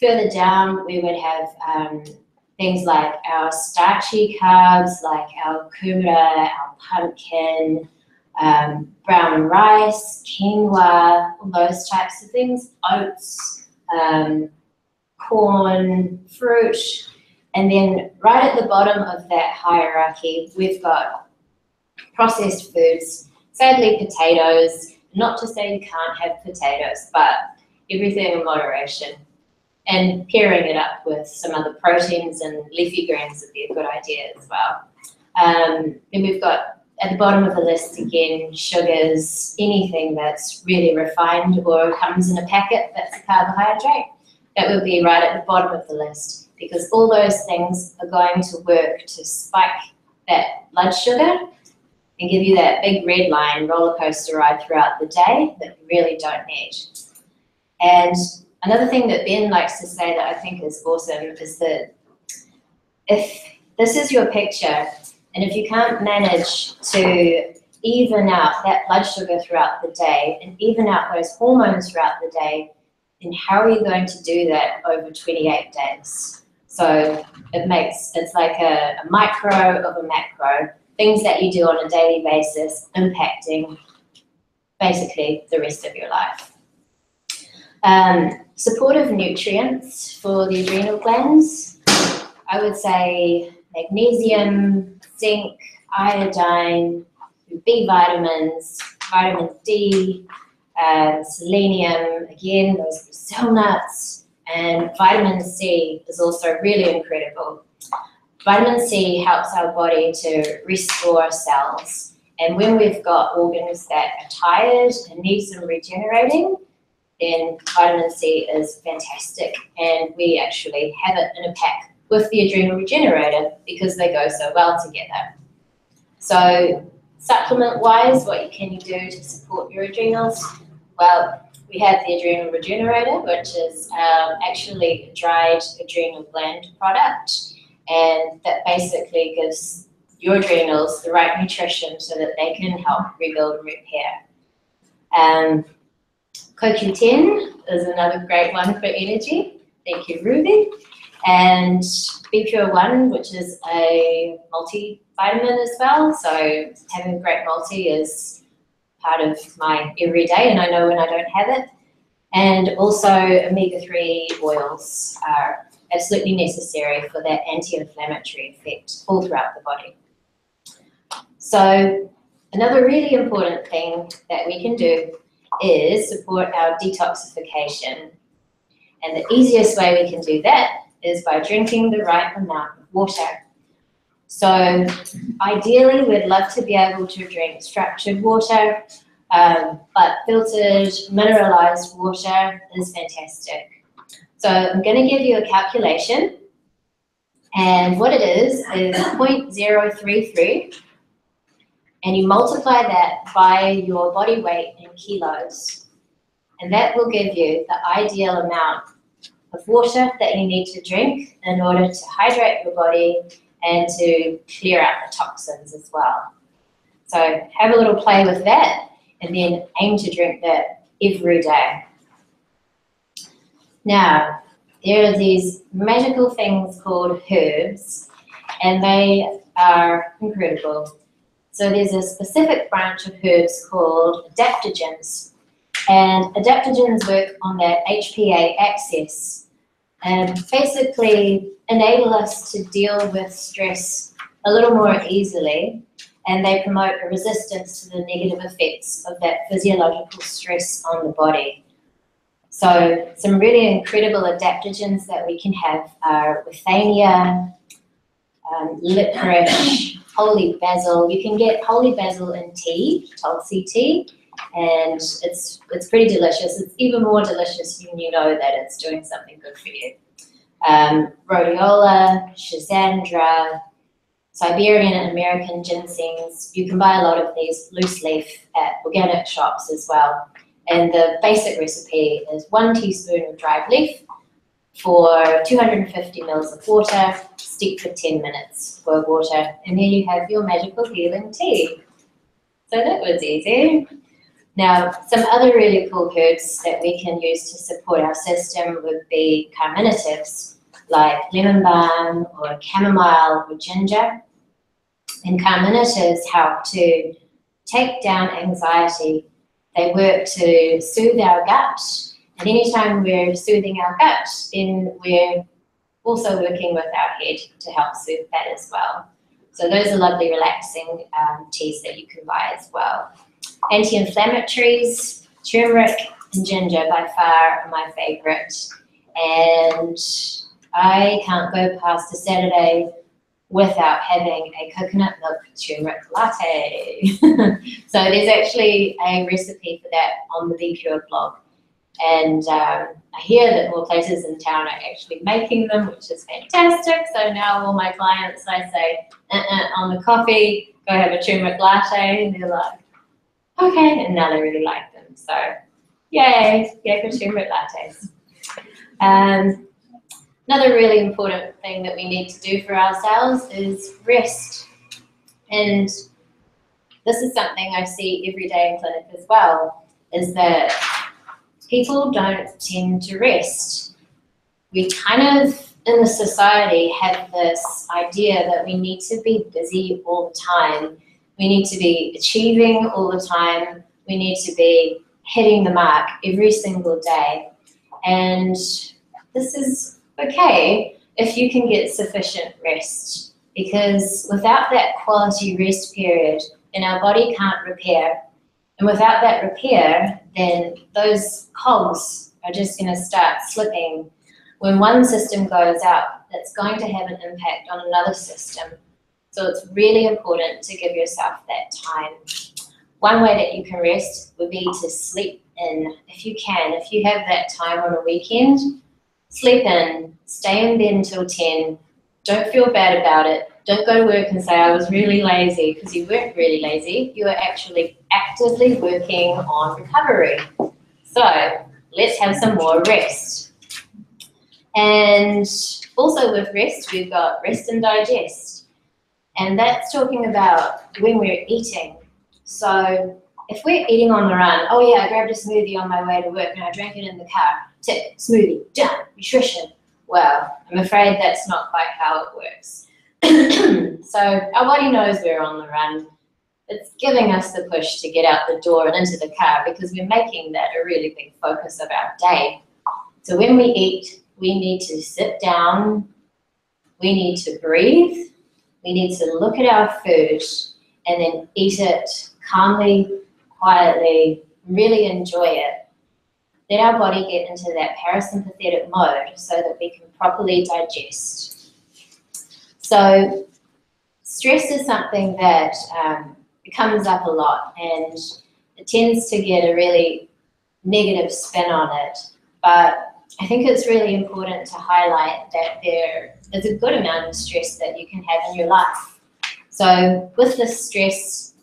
Further down, we would have things like our starchy carbs, like our kumara, our pumpkin, brown rice, quinoa, all those types of things, oats, corn, fruit. And then right at the bottom of that hierarchy, we've got processed foods, sadly potatoes. Not to say you can't have potatoes, but everything in moderation. And pairing it up with some other proteins and leafy greens would be a good idea as well. Then we've got at the bottom of the list again, sugars, anything that's really refined or comes in a packet that's a carbohydrate. That would be right at the bottom of the list, because all those things are going to work to spike that blood sugar and give you that big red line roller coaster ride throughout the day that you really don't need. And another thing that Ben likes to say that I think is awesome is that if this is your picture, and if you can't manage to even out that blood sugar throughout the day and even out those hormones throughout the day, then how are you going to do that over 28 days? So it's like a micro of a macro, things that you do on a daily basis impacting basically the rest of your life. Supportive nutrients for the adrenal glands, I would say magnesium, zinc, iodine, B vitamins, vitamin D, selenium, again, those Brazil nuts, and vitamin C is also really incredible. Vitamin C helps our body to restore cells, and when we've got organs that are tired and need some regenerating, then vitamin C is fantastic, and we actually have it in a pack with the adrenal regenerator because they go so well together. So supplement-wise, what can you do to support your adrenals? Well, we have the adrenal regenerator, which is actually a dried adrenal gland product, and that basically gives your adrenals the right nutrition so that they can help rebuild and repair. CoQ10 is another great one for energy. Thank you, Ruby. And Be Pure 1, which is a multivitamin as well. So having a great multi is part of my everyday, and I know when I don't have it. And also omega-3 oils are absolutely necessary for that anti-inflammatory effect all throughout the body. So another really important thing that we can do is support our detoxification. And the easiest way we can do that is by drinking the right amount of water. So ideally, we'd love to be able to drink structured water, but filtered, mineralized water is fantastic. So I'm going to give you a calculation, and what it is 0.033, and you multiply that by your body weight in kilos, and that will give you the ideal amount of water that you need to drink in order to hydrate your body and to clear out the toxins as well. So have a little play with that, and then aim to drink that every day. Now, there are these magical things called herbs, and they are incredible. So there's a specific branch of herbs called adaptogens, and adaptogens work on that HPA axis and basically enable us to deal with stress a little more easily, and they promote a resistance to the negative effects of that physiological stress on the body. So some really incredible adaptogens that we can have are withania, licorice, holy basil. You can get holy basil in tea, Tulsi tea, and it's pretty delicious. It's even more delicious when you know that it's doing something good for you. Rhodiola, schizandra, Siberian and American ginsengs. You can buy a lot of these loose leaf at organic shops as well. And the basic recipe is 1 teaspoon of dried leaf for 250 mils of water, steep for 10 minutes, boil water, and then you have your magical healing tea. So that was easy. Now, some other really cool herbs that we can use to support our system would be carminatives, like lemon balm or chamomile or ginger. And carminatives help to take down anxiety. They work to soothe our gut. And anytime we're soothing our gut, then we're also working with our head to help soothe that as well. So those are lovely relaxing teas that you can buy as well. Anti-inflammatories, turmeric and ginger by far are my favorite. and I can't go past a Saturday without having a coconut milk turmeric latte. So there's actually a recipe for that on the Be Pure blog. And I hear that more places in town are actually making them, which is fantastic. So now all my clients, I say, on the coffee, go have a turmeric latte, and they're like, okay, and now they really like them. So yay for turmeric lattes. Another really important thing that we need to do for ourselves is rest. And this is something I see every day in clinic as well, is that people don't tend to rest. We kind of, in the society, have this idea that we need to be busy all the time. We need to be achieving all the time. We need to be hitting the mark every single day. And this is okay if you can get sufficient rest, because without that quality rest period, then our body can't repair. And without that repair, then those cogs are just going to start slipping. When one system goes out, that's going to have an impact on another system. So it's really important to give yourself that time. One way that you can rest would be to sleep in, if you can. If you have that time on a weekend, sleep in, stay in bed until 10. Don't feel bad about it. Don't go to work and say, I was really lazy, because you weren't really lazy. You were actually actively working on recovery. So let's have some more rest. And also with rest, we've got rest and digest. And that's talking about when we're eating. So if we're eating on the run, oh yeah, I grabbed a smoothie on my way to work and I drank it in the car. Tick, smoothie, done, nutrition. Well, I'm afraid that's not quite how it works. So our body knows we're on the run. It's giving us the push to get out the door and into the car, because we're making that a really big focus of our day. So when we eat, we need to sit down, we need to breathe, we need to look at our food and then eat it calmly, quietly, really enjoy it. Let our body get into that parasympathetic mode so that we can properly digest. So stress is something that comes up a lot, and it tends to get a really negative spin on it. But I think it's really important to highlight that there is a good amount of stress that you can have in your life. So with this stress,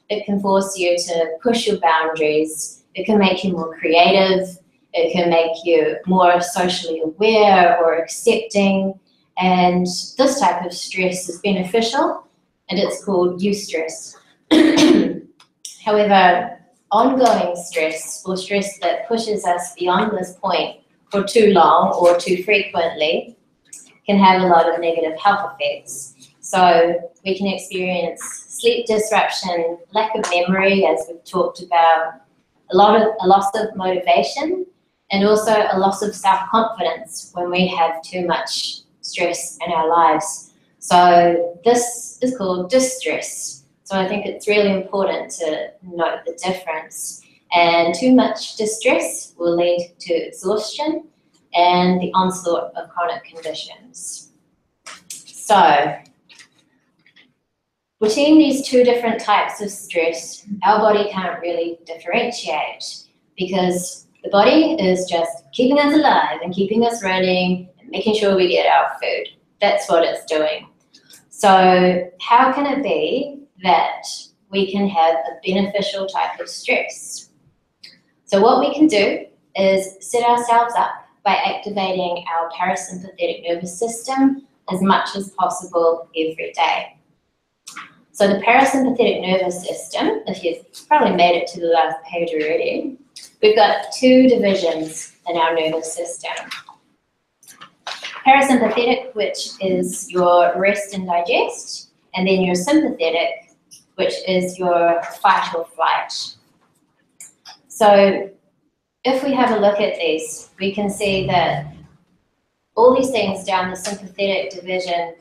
it can force you to push your boundaries. It can make you more creative. It can make you more socially aware or accepting. And this type of stress is beneficial, and it's called eustress. However, ongoing stress, or stress that pushes us beyond this point for too long or too frequently, can have a lot of negative health effects. So we can experience sleep disruption, lack of memory, as we've talked about, a loss of motivation, and also a loss of self-confidence when we have too much stress in our lives. So this is called distress. So I think it's really important to note the difference. And too much distress will lead to exhaustion and the onslaught of chronic conditions. So between these two different types of stress, our body can't really differentiate, because the body is just keeping us alive and keeping us running and making sure we get our food. That's what it's doing. So how can it be that we can have a beneficial type of stress? So what we can do is set ourselves up by activating our parasympathetic nervous system as much as possible every day. So the parasympathetic nervous system, if you've probably made it to the last page already, we've got two divisions in our nervous system. Parasympathetic, which is your rest and digest, and then your sympathetic, which is your fight or flight. So if we have a look at these, we can see that all these things down the sympathetic division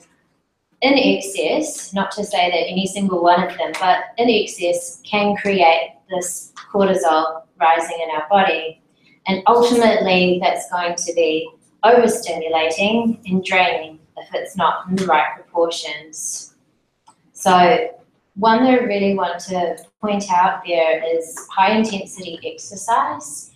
in excess, not to say that any single one of them, but in excess can create this cortisol rising in our body. And ultimately, that's going to be overstimulating and draining if it's not in the right proportions. So one that I really want to point out there is high intensity exercise.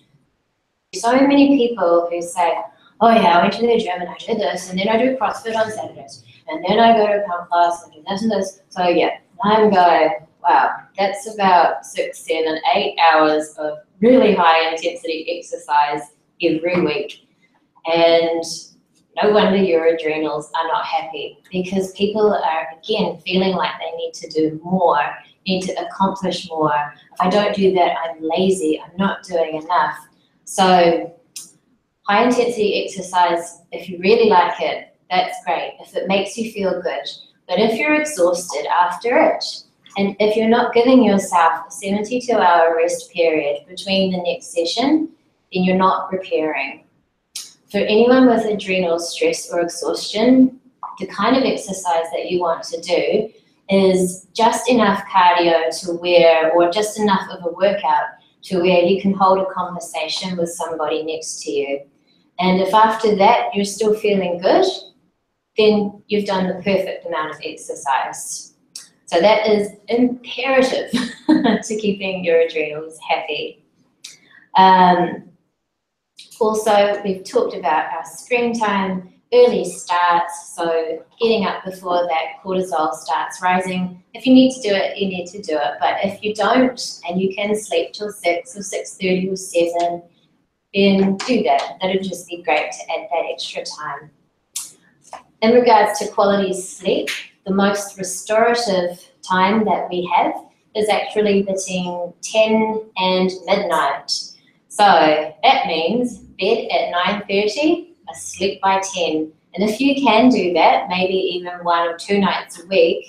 So many people who say, oh yeah, I went to the gym and I did this, and then I do CrossFit on Saturdays, and then I go to a pump class and I do this and this. So yeah, I'm going, wow, that's about 6, 7, 8 hours of really high intensity exercise every week. And no wonder your adrenals are not happy, because people are, again, feeling like they need to do more, need to accomplish more. If I don't do that, I'm lazy, I'm not doing enough. So high intensity exercise, if you really like it, that's great, if it makes you feel good. But if you're exhausted after it, and if you're not giving yourself a 72-hour rest period between the next session, then you're not repairing. For anyone with adrenal stress or exhaustion, the kind of exercise that you want to do is just enough cardio to where, or just enough of a workout to where you can hold a conversation with somebody next to you. And if after that you're still feeling good, then you've done the perfect amount of exercise. So that is imperative to keeping your adrenals happy. Also, we've talked about our screen time, early starts, so getting up before that cortisol starts rising. If you need to do it, you need to do it. But if you don't, and you can sleep till 6 or 6:30 or 7, then do that. That'd just be great to add that extra time. In regards to quality sleep, the most restorative time that we have is actually between 10 and midnight. So that means bed at 9:30, asleep by 10. And if you can do that, maybe even 1 or 2 nights a week,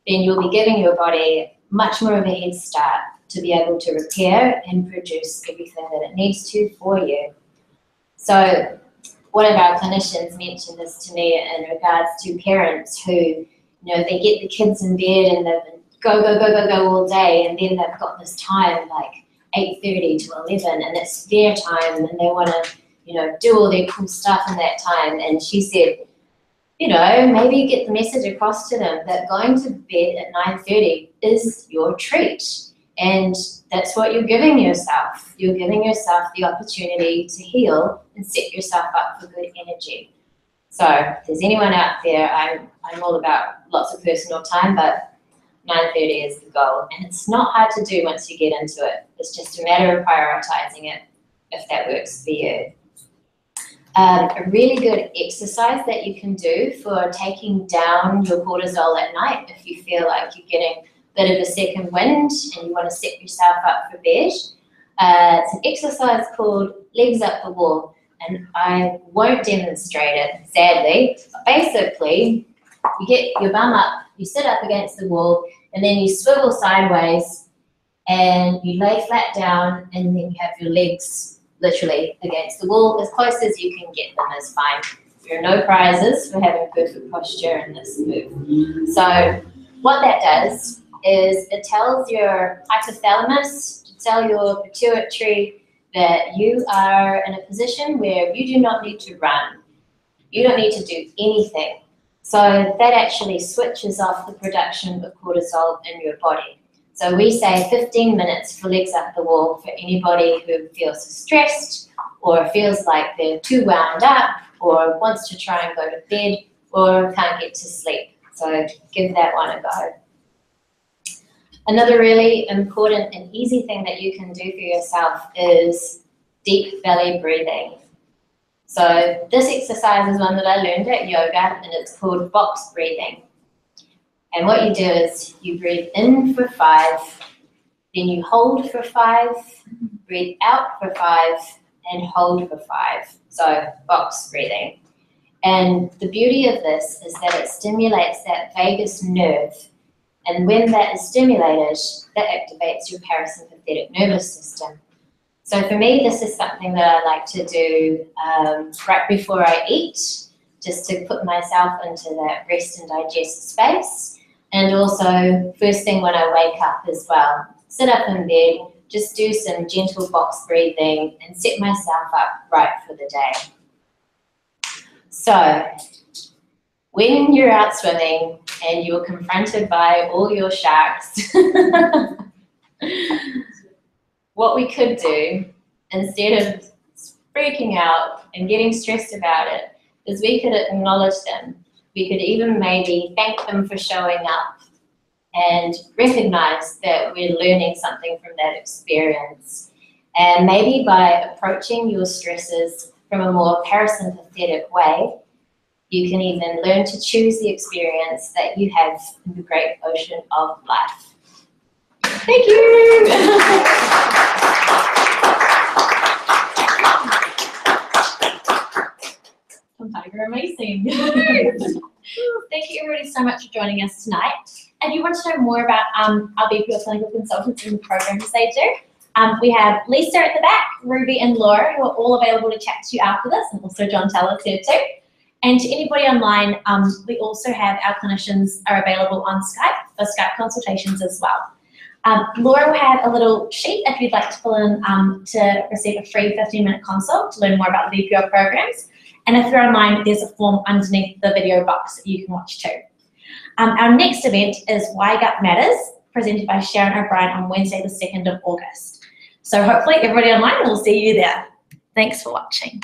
then you'll be giving your body much more of a head start to be able to repair and produce everything that it needs to for you. So one of our clinicians mentioned this to me in regards to parents who, you know, they get the kids in bed and they've been go all day, and then they've got this time like 8:30 to 11, and it's their time, and they want to, you know, do all their cool stuff in that time. And she said, you know, maybe get the message across to them that going to bed at 9:30 is your treat, and that's what you're giving yourself. You're giving yourself the opportunity to heal and set yourself up for good energy. So if there's anyone out there, I'm all about lots of personal time, but 9:30 is the goal, and it's not hard to do once you get into it. It's just a matter of prioritizing it, if that works for you. A really good exercise that you can do for taking down your cortisol at night, if you feel like you're getting a bit of a second wind and you want to set yourself up for bed, it's an exercise called legs up the wall, and I won't demonstrate it, sadly. But basically, you get your bum up, you sit up against the wall, and then you swivel sideways, and you lay flat down, and then you have your legs literally against the wall. As close as you can get them is fine. There are no prizes for having perfect posture in this move. So what that does is it tells your hypothalamus to tell your pituitary that you are in a position where you do not need to run. You don't need to do anything. So that actually switches off the production of cortisol in your body. So we say 15 minutes for legs up the wall for anybody who feels stressed or feels like they're too wound up or wants to try and go to bed or can't get to sleep. So give that one a go. Another really important and easy thing that you can do for yourself is deep belly breathing. So this exercise is one that I learned at yoga, and it's called box breathing. And what you do is you breathe in for 5, then you hold for 5, breathe out for 5, and hold for 5. So box breathing. And the beauty of this is that it stimulates that vagus nerve. And when that is stimulated, that activates your parasympathetic nervous system. So for me, this is something that I like to do right before I eat, just to put myself into that rest and digest space. And also first thing when I wake up as well. Sit up in bed, just do some gentle box breathing and set myself up right for the day. So, when you're out swimming and you're confronted by all your sharks, what we could do, instead of freaking out and getting stressed about it, is we could acknowledge them. We could even maybe thank them for showing up and recognize that we're learning something from that experience. And maybe by approaching your stresses from a more parasympathetic way, you can even learn to choose the experience that you have in the great ocean of life. Thank you. You're amazing. Thank you everybody so much for joining us tonight. If you want to know more about our BPO clinical consultants and the programs they do, we have Lisa at the back, Ruby and Laura, who are all available to chat to you after this, and also Jontel is here too. And to anybody online, we also have our clinicians are available on Skype for Skype consultations as well. Laura will have a little sheet if you'd like to fill in to receive a free 15-minute consult to learn more about the BPO programs. And if you're online, there's a form underneath the video box that you can watch too. Our next event is Why Gut Matters, presented by Sharon O'Brien on Wednesday, the 2nd of August. So hopefully everybody online will see you there. Thanks for watching.